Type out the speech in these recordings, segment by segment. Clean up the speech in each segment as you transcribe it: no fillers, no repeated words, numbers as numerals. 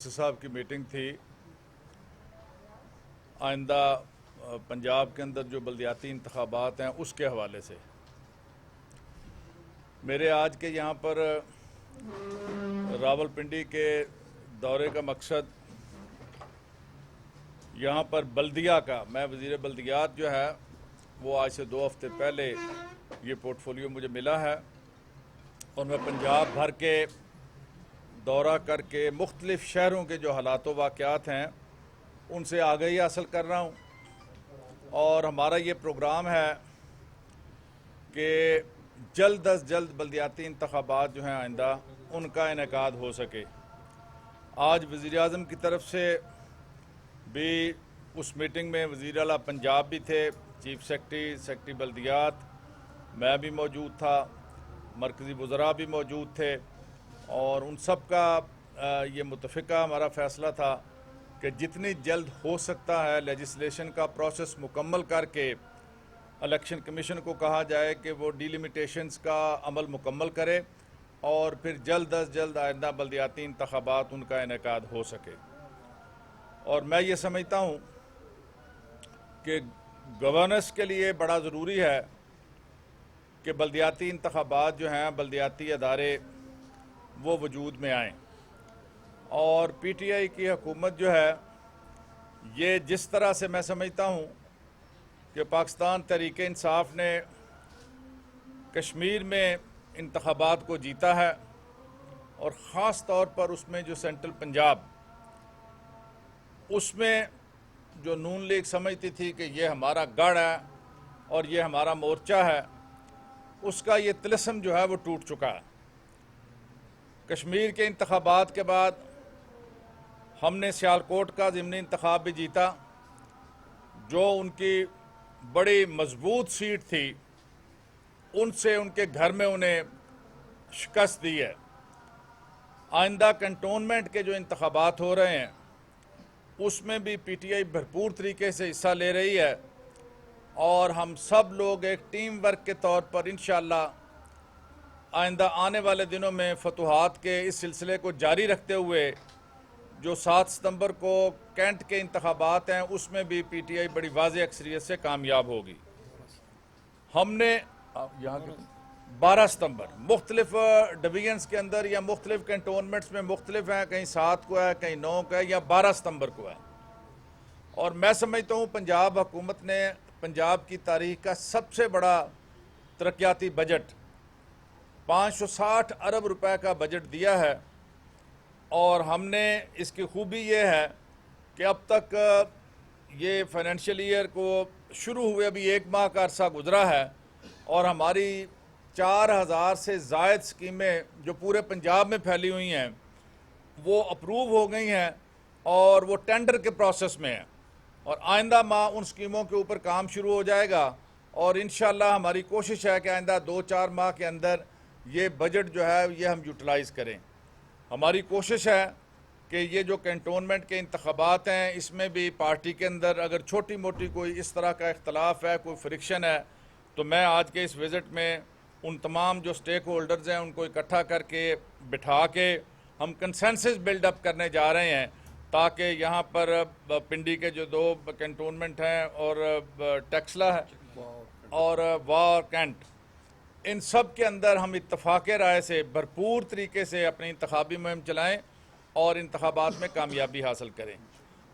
साहब की मीटिंग थी आइंदा पंजाब के अंदर जो बल्दियाती इंतखाबात हैं उसके हवाले से। मेरे आज के यहाँ पर रावलपिंडी के दौरे का मकसद यहाँ पर बल्दिया का, मैं वज़ीर बल्दियात जो है वो आज से 2 हफ्ते पहले ये पोर्टफोलियो मुझे मिला है और मैं पंजाब भर के दौरा करके मुख्तलिफ़ शहरों के जो हालात व वाक़यात हैं उनसे आगाही हासिल कर रहा हूँ। और हमारा ये प्रोग्राम है कि जल्द अज जल्द बल्दियाती इंतखाबात जो हैं आइंदा उनका इनेकाद हो सके। आज वज़ीर आज़म की तरफ से भी उस मीटिंग में वज़ीर आला पंजाब भी थे, चीफ सेक्रेटरी बल्दियात, मैं भी मौजूद था, मरकज़ी वज़रा भी मौजूद थे और उन सब का ये मुतफ़िका हमारा फ़ैसला था कि जितनी जल्द हो सकता है लेजिस्लेशन का प्रोसेस मुकम्मल करके इलेक्शन कमीशन को कहा जाए कि वो डिलिमिटेशंस का अमल मुकम्मल करे और फिर जल्द अज जल्द आइंदा बल्दियाती इंतखाबात उनका इनेकाद हो सके। और मैं ये समझता हूँ कि गवर्नेंस के लिए बड़ा ज़रूरी है कि बल्दियाती इंतखाबात जो हैं, बल्दियाती अदारे वो वजूद में आएँ। और पीटीआई की हुकूमत जो है ये जिस तरह से मैं समझता हूँ कि पाकिस्तान तहरीक इंसाफ ने कश्मीर में इंतखाबात को जीता है और ख़ास तौर पर उसमें जो सेंट्रल पंजाब, उसमें जो नून लीग समझती थी कि ये हमारा गढ़ है और ये हमारा मोर्चा है, उसका ये तिलिस्म जो है वो टूट चुका है। कश्मीर के इंतखाबात के बाद हमने सियालकोट का ज़िमनी इंतखाब भी जीता, जो उनकी बड़ी मजबूत सीट थी, उनसे उनके घर में उन्हें शिकस्त दी है। आइंदा कंटोनमेंट के जो इंतखाबात हो रहे हैं उसमें भी पीटीआई भरपूर तरीके से हिस्सा ले रही है और हम सब लोग एक टीम वर्क के तौर पर इंशाअल्लाह आइंदा आने वाले दिनों में फतूहात के इस सिलसिले को जारी रखते हुए जो 7 सितंबर को कैंट के इंतखाबात हैं उसमें भी पीटीआई बड़ी वाज़ेह अक्सरियत से कामयाब होगी। हमने यहाँ के 12 सितंबर मुख्तलिफ डिवीजन्स के अंदर या मुख्तलिफ कैंटोनमेंट्स में मुख्तलिफ हैं, कहीं 7 को है, कहीं 9 को है या 12 सितंबर को है। और मैं समझता हूँ पंजाब हुकूमत ने पंजाब की तारीख का सबसे बड़ा तरक्याती बजट 560 अरब रुपए का बजट दिया है। और हमने इसकी खूबी ये है कि अब तक ये फाइनेंशियल ईयर को शुरू हुए अभी 1 माह का अरसा गुजरा है और हमारी 4000 से ज़ायद स्कीमें जो पूरे पंजाब में फैली हुई हैं वो अप्रूव हो गई हैं और वो टेंडर के प्रोसेस में हैं और आइंदा माह उन स्कीमों के ऊपर काम शुरू हो जाएगा। और इंशाअल्लाह हमारी कोशिश है कि आइंदा 2-4 माह के अंदर ये बजट जो है ये हम यूटिलाइज़ करें। हमारी कोशिश है कि ये जो कैंटोनमेंट के इंतखाबात हैं इसमें भी पार्टी के अंदर अगर छोटी मोटी कोई इस तरह का इख्तलाफ है, कोई फ्रिक्शन है, तो मैं आज के इस विज़िट में उन तमाम जो स्टेक होल्डर्स हैं उनको इकट्ठा करके बिठा के हम कंसेंसस बिल्डअप करने जा रहे हैं ताकि यहाँ पर पिंडी के जो 2 कैंटोनमेंट हैं और टैक्सला है और वार कैंट, इन सब के अंदर हम इत्तफाक़ राय से भरपूर तरीके से अपनी इंतखाबी मुहिम चलाएं और इंतखाबात में कामयाबी हासिल करें।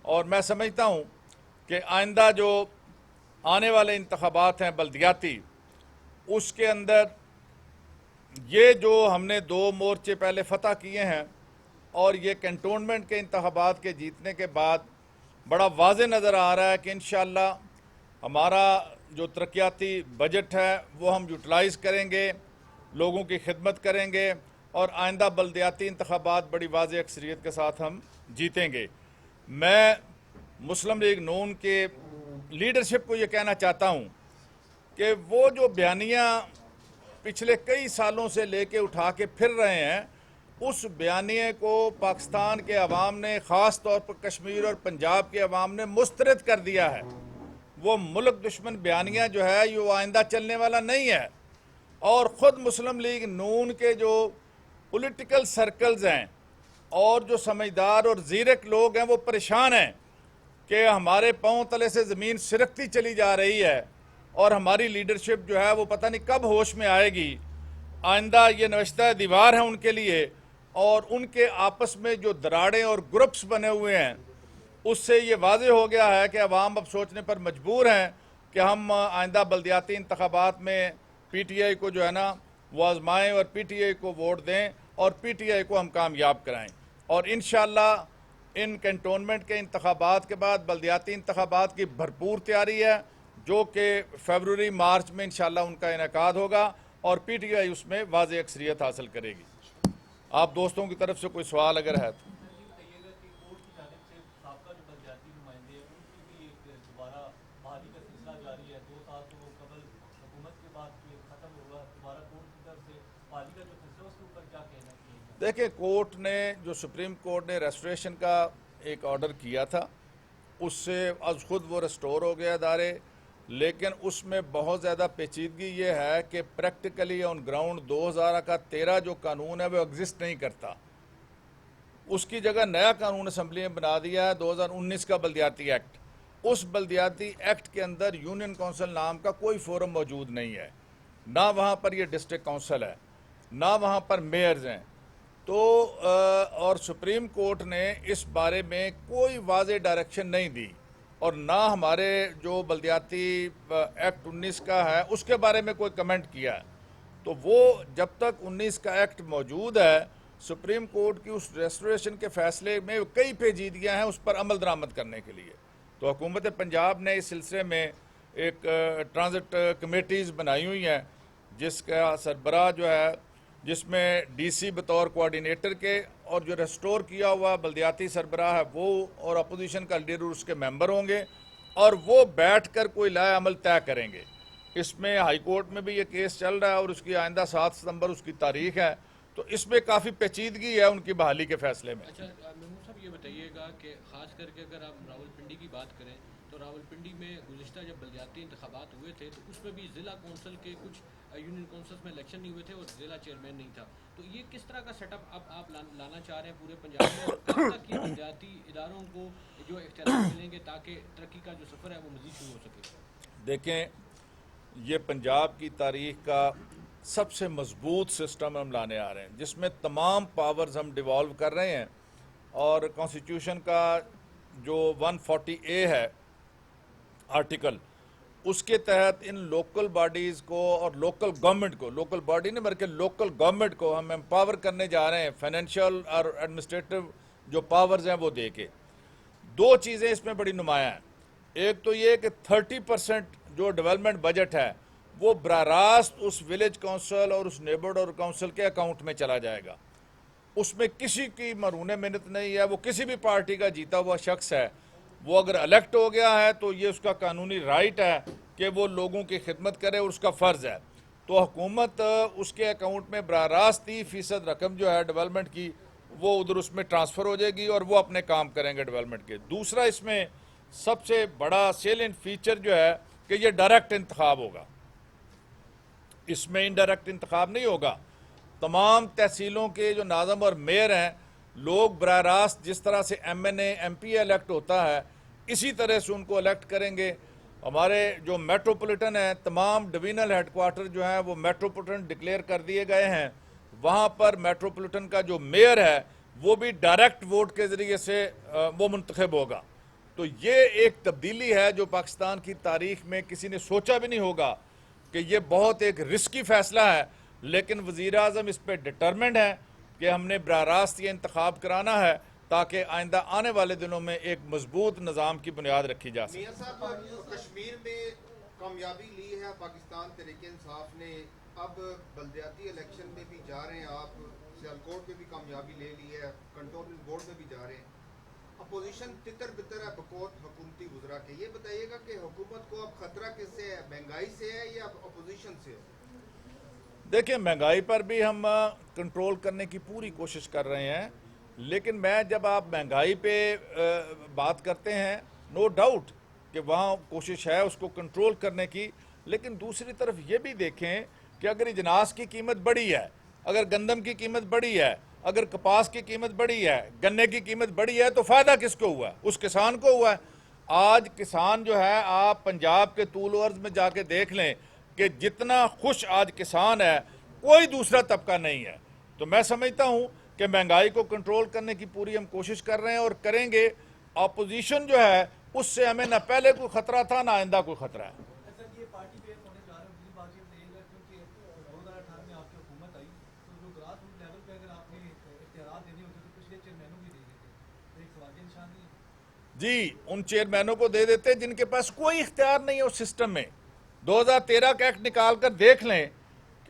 और मैं समझता हूँ कि आइंदा जो आने वाले इंतखाबात हैं बल्दियाती, उसके अंदर ये जो हमने 2 मोर्चे पहले फ़तह किए हैं और ये कैंटोनमेंट के इंतखाबात के जीतने के बाद बड़ा वाज़ेह नज़र आ रहा है कि इंशाअल्लाह हमारा जो तरक्याती बजट है वो हम यूटिलाइज़ करेंगे, लोगों की खिदमत करेंगे और आइंदा बल्दियाती इंतखाबात बड़ी वाज़ेह अक्सरियत के साथ हम जीतेंगे। मैं मुस्लिम लीग नून के लीडरशिप को ये कहना चाहता हूँ कि वो जो बयानियाँ पिछले कई सालों से लेके उठा के फिर रहे हैं, उस बयानिए को पाकिस्तान के अवाम ने, ख़ास तौर पर कश्मीर और पंजाब के अवाम ने मुस्तरद कर दिया है। वो मुल्क दुश्मन बयानिया जो है ये आइंदा चलने वाला नहीं है। और ख़ुद मुस्लिम लीग नून के जो पॉलिटिकल सर्कल्स हैं और जो समझदार और ज़ीरक लोग हैं वो परेशान हैं कि हमारे पांव तले से ज़मीन सिरकती चली जा रही है और हमारी लीडरशिप जो है वो पता नहीं कब होश में आएगी। आइंदा ये नविश्ता दीवार है उनके लिए, और उनके आपस में जो दराड़ें और ग्रुप्स बने हुए हैं उससे ये वाज़ेह हो गया है कि अवाम अब सोचने पर मजबूर हैं कि हम आइंदा बल्दियाती इंतखाबात में PTI को जो है ना वो आजमाएँ और PTI को वोट दें और PTI को हम कामयाब कराएं। और इंशाअल्लाह इन कैंटोनमेंट के इंतखाबात के बाद बल्दियाती इंतखाबात की भरपूर तैयारी है, जो कि फरवरी मार्च में इंशाअल्लाह उनका इनेकाद होगा और PTI उसमें वाज़ेह अक्सरियत हासिल करेगी। आप दोस्तों की तरफ से कोई सवाल अगर है तो। देखिए, कोर्ट ने जो सुप्रीम कोर्ट ने रेस्टोरेशन का एक ऑर्डर किया था उससे आज खुद वो रेस्टोर हो गया अदारे, लेकिन उसमें बहुत ज़्यादा पेचीदगी ये है कि प्रैक्टिकली ऑन ग्राउंड 2013 जो कानून है वो एग्जिस्ट नहीं करता। उसकी जगह नया कानून असम्बली ने बना दिया है 2019 का बल्दियाती एक्ट। उस बल्दियाती एक्ट के अंदर यूनियन काउंसिल नाम का कोई फोरम मौजूद नहीं है, ना वहाँ पर ये डिस्ट्रिक्ट काउंसिल है, ना वहाँ पर मेयर्स हैं। तो और सुप्रीम कोर्ट ने इस बारे में कोई वाज़ेह डायरेक्शन नहीं दी और ना हमारे जो बल्दियाती एक्ट 19 का है उसके बारे में कोई कमेंट किया है। तो वो जब तक 19 का एक्ट मौजूद है, सुप्रीम कोर्ट की उस रेस्टोरेशन के फैसले में कई पेचीदगियाँ हैं उस पर अमल दरामद करने के लिए। तो हुकूमत पंजाब ने इस सिलसिले में एक ट्रांजिट कमेटीज़ बनाई हुई हैं जिसका सरबराह जो है, जिसमें DC बतौर कोऑर्डिनेटर के और जो रेस्टोर किया हुआ बल्दियाती सरबराह है वो और अपोजिशन का लीडर उसके मेंबर होंगे और वो बैठकर कोई लाए अमल तय करेंगे। इसमें हाई कोर्ट में भी ये केस चल रहा है और उसकी आइंदा 7 सितंबर उसकी तारीख है। तो इसमें काफ़ी पेचीदगी है उनकी बहाली के फैसले में। अच्छा महमूद साहब, ये बताइएगा कि ख़ास करके अगर आप रावलपिंडी की बात करें तो रावलपिंडी में गुज़िश्ता जब बल्दियाती इंतखाबात हुए थे तो उसमें भी ज़िला कौंसिल के कुछ यूनियन काउंसिल्स में इलेक्शन नहीं हुए थे और ज़िला चेयरमैन नहीं था। तो ये किस तरह का सेटअप अब आप लाना चाह रहे हैं पूरे पंजाब में, और कब तक ये बल्दियाती इदारों को जो इख्तियार मिलेंगे ताकि तरक्की का जो सफ़र है वो मज़ीद शुरू हो सके? देखें, ये पंजाब की तारीख का सबसे मजबूत सिस्टम हम लाने आ रहे हैं जिसमें तमाम पावर्स हम डिवॉल्व कर रहे हैं और कॉन्स्टिट्यूशन का जो 140A है आर्टिकल, उसके तहत इन लोकल बॉडीज़ को और लोकल गवर्नमेंट को, लोकल बॉडी नहीं बल्कि लोकल गवर्नमेंट को हम एम्पावर करने जा रहे हैं फाइनेंशियल और एडमिनिस्ट्रेटिव जो पावर्स हैं वो दे के। दो चीज़ें इसमें बड़ी नुमायाँ हैं। एक तो ये कि 30% जो डेवलपमेंट बजट है वो बराह रास्त उस विलेज काउंसिल और उस नेबरहुड और काउंसिल के अकाउंट में चला जाएगा। उसमें किसी की मरूने मिन्नत नहीं है। वो किसी भी पार्टी का जीता हुआ शख्स है, वो अगर इलेक्ट हो गया है तो ये उसका कानूनी राइट है कि वो लोगों की खिदमत करे और उसका फ़र्ज़ है। तो हुकूमत उसके अकाउंट में बराह रास्त 30% रकम जो है डेवलपमेंट की वो उधर उसमें ट्रांसफ़र हो जाएगी और वो अपने काम करेंगे डेवलपमेंट के। दूसरा इसमें सबसे बड़ा सेलिएंट फीचर जो है कि ये डायरेक्ट इंतखाब होगा, इसमें इनडायरेक्ट इंतखाब नहीं होगा। तमाम तहसीलों के जो नाज़म और मेयर हैं, लोग बराह रास्त जिस तरह से MNA MPA इलेक्ट होता है इसी तरह से उनको इलेक्ट करेंगे। हमारे जो मेट्रोपॉलिटन है, तमाम डिवीजनल हेडक्वार्टर जो हैं वो मेट्रोपॉलिटन डिक्लेयर कर दिए गए हैं। वहाँ पर मेट्रोपॉलिटन का जो मेयर है वो भी डायरेक्ट वोट के ज़रिए से वो मुंतखब होगा। तो ये एक तब्दीली है जो पाकिस्तान की तारीख में किसी ने सोचा भी नहीं होगा कि ये बहुत एक रिस्की फ़ैसला है, लेकिन वज़ीर आज़म इस पर डिटरमेंड है कि हमने बराह रास्त ये इंतखाब कराना है ताकि आइंदा आने वाले दिनों में एक मजबूत निज़ाम की बुनियाद रखी जा सके। मियां साहब, कश्मीर में कामयाबी ली है पाकिस्तान तहरीक इंसाफ ने, अब बल्दियाती इलेक्शन में भी जा रहे हैं आप, सियालकोट में भी कामयाबी ले ली है, कंटोनमेंट बोर्ड में भी जा रहे हैं। अपोजिशन तितर बितर है बकोत हुकूमती गुजरा के। ये बताइएगा कि हुकूमत को अब खतरा किससे है, महंगाई से है या अपोजिशन से? देखिए, महंगाई पर भी हम कंट्रोल करने की पूरी कोशिश कर रहे हैं, लेकिन मैं जब आप महंगाई पे बात करते हैं, नो डाउट कि वहाँ कोशिश है उसको कंट्रोल करने की, लेकिन दूसरी तरफ ये भी देखें कि अगर इजनास की कीमत बढ़ी है, अगर गंदम की कीमत बढ़ी है, अगर कपास की कीमत बढ़ी है, गन्ने की कीमत बढ़ी है, तो फायदा किसको हुआ? उस किसान को हुआ है। आज किसान जो है, आप पंजाब के तूल अर्ज में जाके देख लें कि जितना खुश आज किसान है, कोई दूसरा तबका नहीं है। तो मैं समझता हूं कि महंगाई को कंट्रोल करने की पूरी हम कोशिश कर रहे हैं और करेंगे। अपोजिशन जो है उससे हमें ना पहले कोई खतरा था ना आइंदा कोई खतरा है। सर, ये पार्टी पे होने जा रहा है, दूसरी बात ये बताइएगा, क्योंकि 2018 में आपकी हुकूमत आई तो जो ग्रास रूट लेवल पे अगर आपने इख्तियार देने होते तो पिछले चेयरमैनों भी दे देते, तो एक सवाल के निशान नहीं है। जी, उन चेयरमैनों को दे देते जिनके पास कोई इख्तियार नहीं है उस सिस्टम में। 2013 का एक्ट निकाल कर देख लें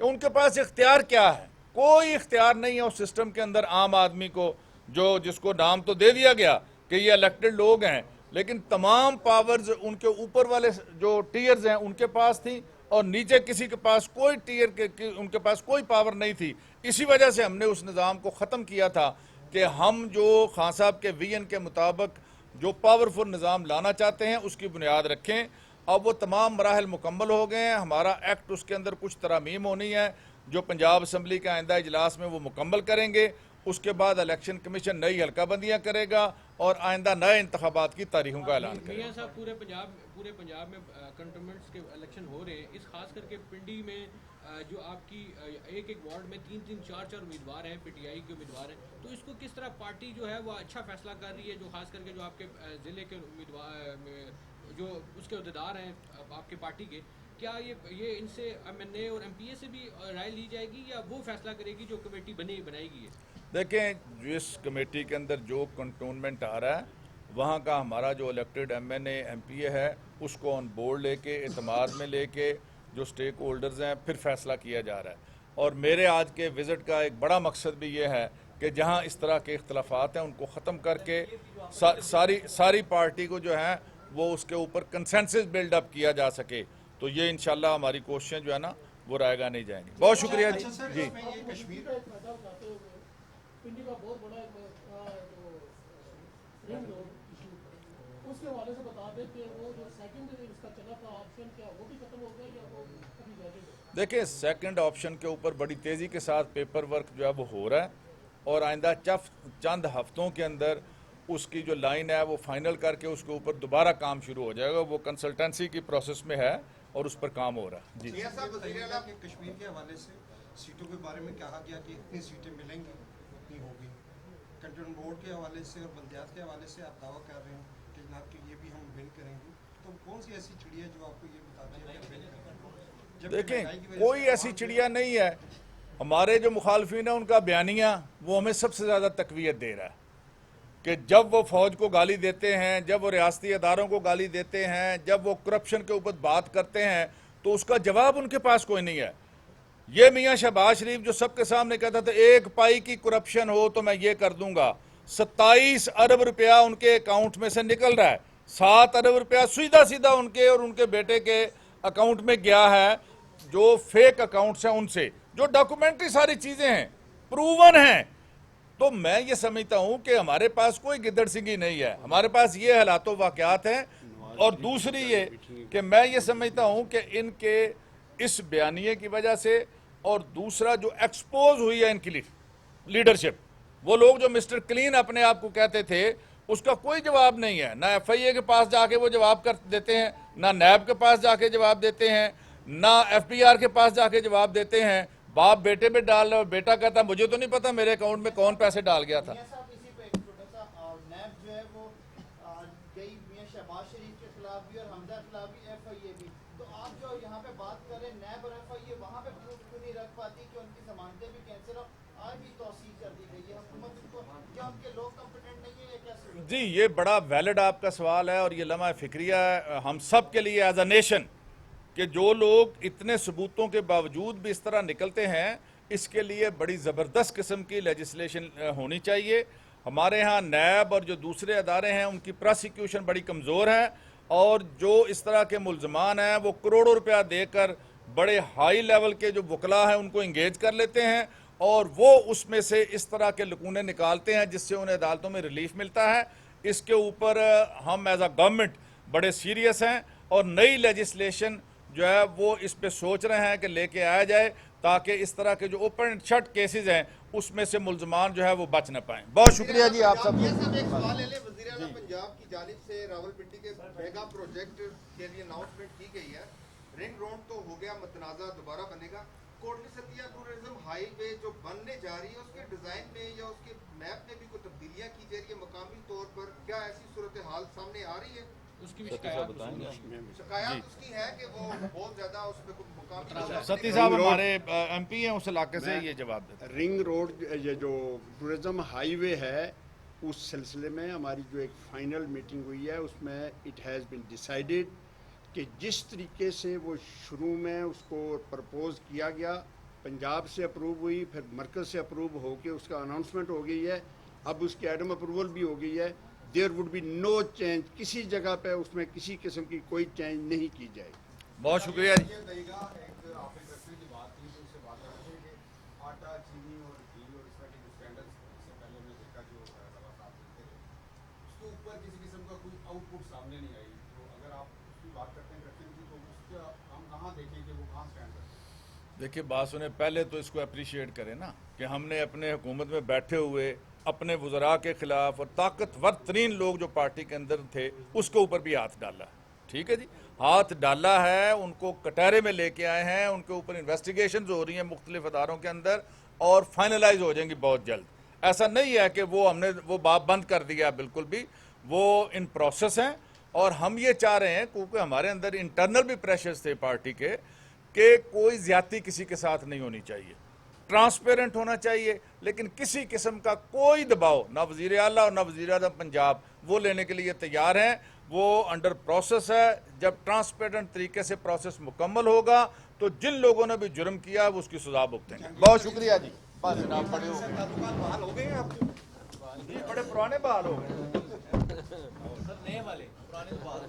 कि उनके पास इख्तियार क्या है। कोई इख्तियार नहीं है उस सिस्टम के अंदर आम आदमी को, जो जिसको नाम तो दे दिया गया कि ये इलेक्टेड लोग हैं, लेकिन तमाम पावर्स उनके ऊपर वाले जो टीयर्स हैं उनके पास थी और नीचे किसी के पास कोई टीयर के उनके पास कोई पावर नहीं थी। इसी वजह से हमने उस निज़ाम को ख़त्म किया था कि हम जो खान साहब के विजन के मुताबिक जो पावरफुल निज़ाम लाना चाहते हैं उसकी बुनियाद रखें। अब वो तमाम मराहल मुकम्मल हो गए हैं। हमारा एक्ट, उसके अंदर कुछ तरमीम होनी है जो पंजाब असम्बली के आइंदा इजलास में वो मुकम्मल करेंगे। उसके बाद इलेक्शन कमीशन नई हल्काबंदियाँ करेगा और आइंदा नए इंतखाबात की तारीखों का ऐलान करेगा। मियां साहब, पूरे पंजाब में कंटोनमेंट्स के इलेक्शन हो रहे हैं। इस खास करके पिंडी में जो आपकी एक एक वार्ड में 3-3, 4-4 उम्मीदवार हैं, पीटीआई के उम्मीदवार हैं, तो इसको किस तरह पार्टी जो है वो अच्छा फैसला कर रही है, जो खास करके जो आपके ज़िले के उम्मीदवार जो उसके अहदेदार हैं आपके पार्टी के, क्या ये इनसे एमएनए और एमपीए से भी राय ली जाएगी या वो फैसला करेगी जो कमेटी बनाएगी? देखें, जिस कमेटी के अंदर जो कंटोनमेंट आ रहा है वहाँ का हमारा जो इलेक्टेड एमएनए एमपीए है उसको ऑन बोर्ड लेके, एतमाद में लेके जो स्टेक होल्डर्स हैं फिर फैसला किया जा रहा है। और मेरे आज के विज़िट का एक बड़ा मकसद भी ये है कि जहाँ इस तरह के इख्तलाफात हैं उनको ख़त्म करके सारी पार्टी को जो है वो उसके ऊपर कंसेंसस बिल्डअप किया जा सके। तो ये इंशाल्लाह हमारी कोशिशें जो है ना वो रायगा नहीं जाएंगी। बहुत शुक्रिया जी। जी, पिंडी का बहुत बड़ा उसके हवाले से बता दें कि वो जो सेकंड इसका चला था ऑप्शन, क्या वो भी खत्म हो गया या वो अभी जारी है? देखिए, सेकंड ऑप्शन के ऊपर बड़ी तेज़ी के साथ पेपर वर्क जो है वो हो रहा है और आइंदा चंद हफ्तों के अंदर उसकी जो लाइन है वो फाइनल करके उसके ऊपर दोबारा काम शुरू हो जाएगा। वो कंसल्टेंसी की प्रोसेस में है और उस पर काम हो रहा है। जी, मियां साहब, वज़ीर आला कि कश्मीर के हवाले से सीटों के बारे में कहा गया कि इतनी सीटें मिलेंगी, उतनी होगी। कंटोनमेंट बोर्ड के हवाले से और बल्दियात के हवाले से आप दावा कर रहे हैं कि जनाब कि ये भी हम विन करेंगे, तो कौन सी ऐसी चिड़िया जो आपको ये बताती है कि विन करेंगे? देखें, कोई ऐसी चिड़िया नहीं है। हमारे जो मुखालफिन है उनका बयानिया वो हमें सबसे ज़्यादा तकवीत दे रहा है कि जब वो फौज को गाली देते हैं, जब वो रियासती अदारों को गाली देते हैं, जब वो करप्शन के ऊपर बात करते हैं, तो उसका जवाब उनके पास कोई नहीं है। ये मियां शहबाज शरीफ जो सबके सामने कहता था एक पाई की करप्शन हो तो मैं ये कर दूंगा, 27 अरब रुपया उनके अकाउंट में से निकल रहा है। 7 अरब रुपया सीधा सीधा उनके और उनके बेटे के अकाउंट में गया है, जो फेक अकाउंट्स हैं उनसे, जो डॉक्यूमेंट्री सारी चीज़ें हैं, प्रूवन हैं। तो मैं ये समझता हूं कि हमारे पास कोई गिद्दड़ सिंगी नहीं है, हमारे पास ये हालात वाक़यात हैं। और दूसरी ये कि मैं ये समझता हूं कि इनके इस बयानिए की वजह से और दूसरा जो एक्सपोज हुई है इनकी लीडरशिप, वो लोग जो मिस्टर क्लीन अपने आप को कहते थे उसका कोई जवाब नहीं है। ना एफआईए के पास जाके वो जवाब कर देते हैं, ना नैब के पास जाके जवाब देते हैं, ना एफबीआर के पास जाके जवाब देते हैं। बाप बेटे पे डाल रहा, बेटा कहता मुझे तो नहीं पता मेरे अकाउंट में कौन पैसे डाल गया था। इसी पे एक छोटा सा नैब जो है वो गई मियां शहबाज शरीफ के खिलाफ भी और हमजा के खिलाफ भी, एफआईए भी। तो आप जो यहाँ पे बात करें नैब और एफआईए, वहाँ पे प्रूफ क्यों नहीं रख पाती कि उनकी जमानतें भी कैंसिल हो, आज भी तौसीक कर दी गई है हुकूमत को? क्या उनके लोग कॉम्पिटेंट नहीं है या कैसे? जी, ये बड़ा वैलिड आपका सवाल है और ये लम्हा फिक्रिया है हम सब के लिए एज अ नेशन कि जो लोग इतने सबूतों के बावजूद भी इस तरह निकलते हैं, इसके लिए बड़ी ज़बरदस्त किस्म की लेजिस्लेशन होनी चाहिए। हमारे यहाँ नैब और जो दूसरे अदारे हैं उनकी प्रोसिक्यूशन बड़ी कमज़ोर है और जो इस तरह के मुल्ज़मान हैं वो करोड़ों रुपया देकर बड़े हाई लेवल के जो वकला हैं उनको इंगेज कर लेते हैं और वो उसमें से इस तरह के लकूने निकालते हैं जिससे उन्हें अदालतों में रिलीफ मिलता है। इसके ऊपर हम एज अ गवर्नमेंट बड़े सीरियस हैं और नई लेजिस्लेशन जो है वो इस पे सोच रहे हैं कि लेके आया जाए ताकि इस तरह के जो ओपन एंड शट केसेस हैं उसमें से मुलजमान जो है वो बच न पाए। बहुत शुक्रिया जी आप सब। ये सब एक सवाल ले लें। वज़ीर आला पंजाब की जानिब से रावलपिंडी के मेगा प्रोजेक्ट के लिए अनाउंसमेंट की गई है। रिंग रोड तो हो गया, मतनाज़ा दोबारा बनेगा। कोटली सतिया टूरिज्म हाईवे जो बनने जा रही है उसके डिजाइन में या उसके मैप में भी कोई तब्दीलियां की जा रही है मकामी तौर पर, क्या ऐसी सूरत हाल सामने आ रही है? उसकी भी शिकायत उसकी है कि वो बहुत ज्यादा उसमें कुछ मुकामी सती साहब हमारे MP हैं उस इलाके से, ये जवाब देते हैं। रिंग रोड ये जो टूरिज्म हाईवे है उस सिलसिले में हमारी जो एक फाइनल मीटिंग हुई है उसमें इट हैज़ बीन डिसाइडेड कि जिस तरीके से वो शुरू में उसको प्रपोज किया गया, पंजाब से अप्रूव हुई, फिर मरकज़ से अप्रूव हो के उसका अनाउंसमेंट हो गई है, अब उसकी एडम अप्रूवल भी हो गई है। There would be no change, किसी जगह पे उसमें किसी किस्म की कोई चेंज नहीं की जाएगी। बहुत शुक्रिया जी। आटा, चीनी और घी और इस तरह के जो स्टैंडर्ड्स इससे पहले हमने देखा जो लगातार चलते रहे, उसके ऊपर किसी किस्म का कोई आउटपुट सामने नहीं आई। तो अगर आप उसकी बात करते हैं करप्शन की, तो उसका हम कहाँ देखें कि वो कहाँ स्टैंड करते हैं? देखिए बात सुने, पहले तो इसको अप्रिशिएट करें ना कि हमने अपने हुकूमत में बैठे हुए अपने वज़रा के खिलाफ और ताकतवर तरीन लोग जो पार्टी के अंदर थे उसके ऊपर भी हाथ डाला। ठीक है जी, हाथ डाला है, उनको कटहरे में लेके आए हैं, उनके ऊपर इन्वेस्टिगेशन हो रही हैं मुख्तलिफ अदारों के अंदर और फाइनलाइज हो जाएंगी बहुत जल्द। ऐसा नहीं है कि वो हमने वो बात बंद कर दिया, बिल्कुल भी वो इन प्रोसेस हैं। और हम ये चाह रहे हैं क्योंकि हमारे अंदर इंटरनल भी प्रेशर्स थे पार्टी के कि कोई ज्यादती किसी के साथ नहीं होनी चाहिए, ट्रांसपेरेंट होना चाहिए, लेकिन किसी किस्म का कोई दबाव ना वज़ीर आला और ना वज़ीर आज़म पंजाब वो लेने के लिए तैयार हैं। वो अंडर प्रोसेस है। जब ट्रांसपेरेंट तरीके से प्रोसेस मुकम्मल होगा तो जिन लोगों ने भी जुर्म किया वो उसकी सजा भुगतेंगे। बहुत शुक्रिया जी। बस जनाब बड़े हो गए, बड़े पुराने बहाल हो गए, नए वाले पुराने बहाल।